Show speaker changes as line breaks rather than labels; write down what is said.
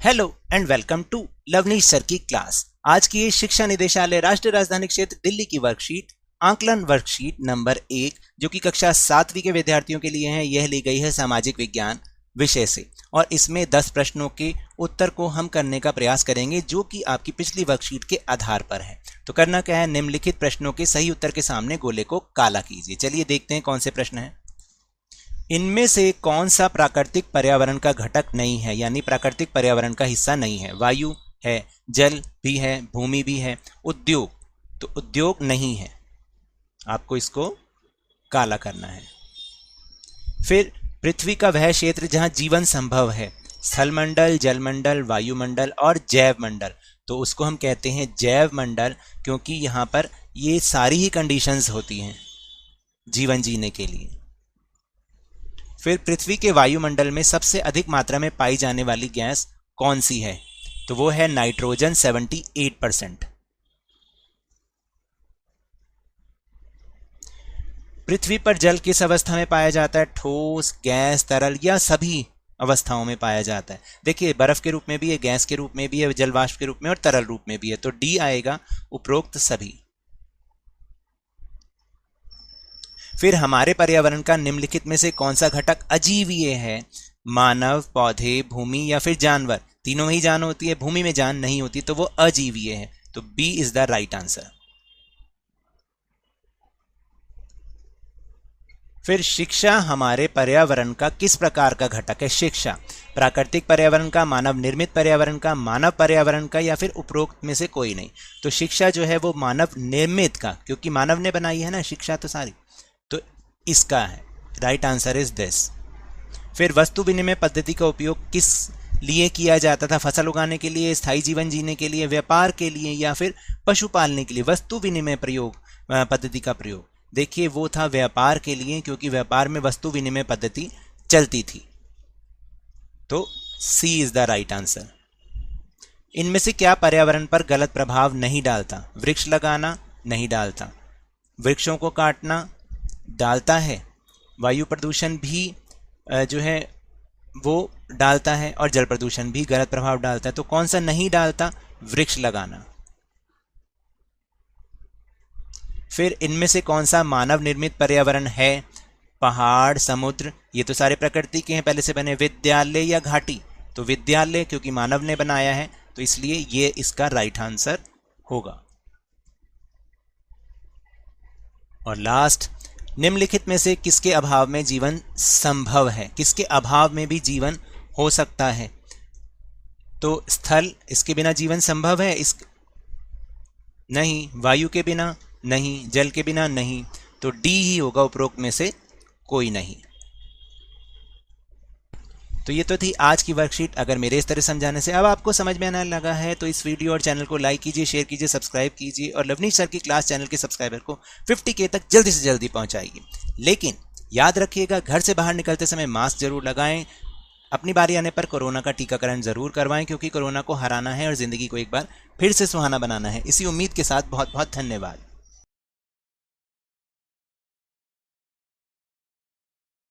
Hello and welcome to Lavneesh sir की क्लास। आज की ये शिक्षा निदेशालय राष्ट्रीय राजधानी क्षेत्र दिल्ली की वर्कशीट आंकलन वर्कशीट नंबर 1 जो कि कक्षा 7वीं के विद्यार्थियों के लिए है, यह ली गई है सामाजिक विज्ञान विषय से और इसमें 10 प्रश्नों के उत्तर को हम करने का प्रयास करेंगे जो कि आपकी पिछली वर्कशीट के आधार पर है। तो करना क्या है, निम्नलिखित प्रश्नों के सही उत्तर के सामने गोले को काला कीजिए। चलिए देखते हैं कौन से प्रश्न हैं। इनमें से कौन सा प्राकृतिक पर्यावरण का घटक नहीं है, यानी प्राकृतिक पर्यावरण का हिस्सा नहीं है। वायु है, जल भी है, भूमि भी है, उद्योग, तो उद्योग नहीं है, आपको इसको काला करना है। फिर पृथ्वी का वह क्षेत्र जहां जीवन संभव है, स्थलमंडल, जलमंडल, वायुमंडल और जैव मंडल, तो उसको हम कहते हैं जैव मंडल, क्योंकि यहां पर ये सारी ही कंडीशंस होती हैं जीवन जीने के लिए। फिर पृथ्वी के वायुमंडल में सबसे अधिक मात्रा में पाई जाने वाली गैस कौन सी है, तो वो है नाइट्रोजन 78%। पृथ्वी पर जल किस अवस्था में पाया जाता है, ठोस, गैस, तरल या सभी अवस्थाओं में पाया जाता है। देखिए बर्फ के रूप में भी है, गैस के रूप में भी है, जलवाष्प के रूप में और तरल रूप में भी है, तो डी आएगा उपरोक्त सभी। फिर हमारे पर्यावरण का निम्नलिखित में से कौन सा घटक अजीवीय है, मानव, पौधे, भूमि या फिर जानवर। तीनों में ही जान होती है, भूमि में जान नहीं होती, तो वो अजीवीय है, तो B is the right answer. फिर शिक्षा हमारे पर्यावरण का किस प्रकार का घटक है। शिक्षा प्राकृतिक पर्यावरण का, मानव निर्मित पर्यावरण का, मानव पर्यावरण का या फिर उपरोक्त में से कोई नहीं। तो शिक्षा जो है वो मानव निर्मित का, क्योंकि मानव ने बनाई है ना शिक्षा तो सारी, तो इसका है राइट आंसर इज दिस। फिर वस्तु विनिमय पद्धति का उपयोग किस लिए किया जाता था, फसल उगाने के लिए, स्थायी जीवन जीने के लिए, व्यापार के लिए या फिर पशु पालने के लिए। वस्तु विनिमय प्रयोग पद्धति का प्रयोग, देखिए वो था व्यापार के लिए, क्योंकि व्यापार में वस्तु विनिमय पद्धति चलती थी, तो सी इज द राइट आंसर। इनमें से क्या पर्यावरण पर गलत प्रभाव नहीं डालता, वृक्ष लगाना नहीं डालता, वृक्षों को काटना डालता है, वायु प्रदूषण भी जो है वो डालता है और जल प्रदूषण भी गलत प्रभाव डालता है। तो कौन सा नहीं डालता, वृक्ष लगाना। फिर इनमें से कौन सा मानव निर्मित पर्यावरण है, पहाड़, समुद्र, ये तो सारे प्रकृति के हैं पहले से बने। विद्यालय या घाटी, तो विद्यालय क्योंकि मानव ने बनाया है, तो इसलिए ये इसका राइट आंसर होगा। और लास्ट, निम्नलिखित में से किसके अभाव में जीवन संभव है, किसके अभाव में भी जीवन हो सकता है। तो स्थल, इसके बिना जीवन संभव है, इस नहीं, वायु के बिना नहीं, जल के बिना नहीं, तो डी ही होगा उपरोक्त में से कोई नहीं। तो ये तो थी आज की वर्कशीट। अगर मेरे इस तरह समझाने से अब आपको समझ में आने लगा है तो इस वीडियो और चैनल को लाइक कीजिए, शेयर कीजिए, सब्सक्राइब कीजिए और लवनीश सर की क्लास चैनल के सब्सक्राइबर को 50K तक जल्दी से जल्दी पहुंचाइए। लेकिन याद रखिएगा, घर से बाहर निकलते समय मास्क जरूर लगाएं, अपनी बारी आने पर कोरोना का टीकाकरण जरूर करवाएं, क्योंकि कोरोना को हराना है और जिंदगी को एक बार फिर से सुहाना बनाना है। इसी उम्मीद के साथ बहुत बहुत धन्यवाद।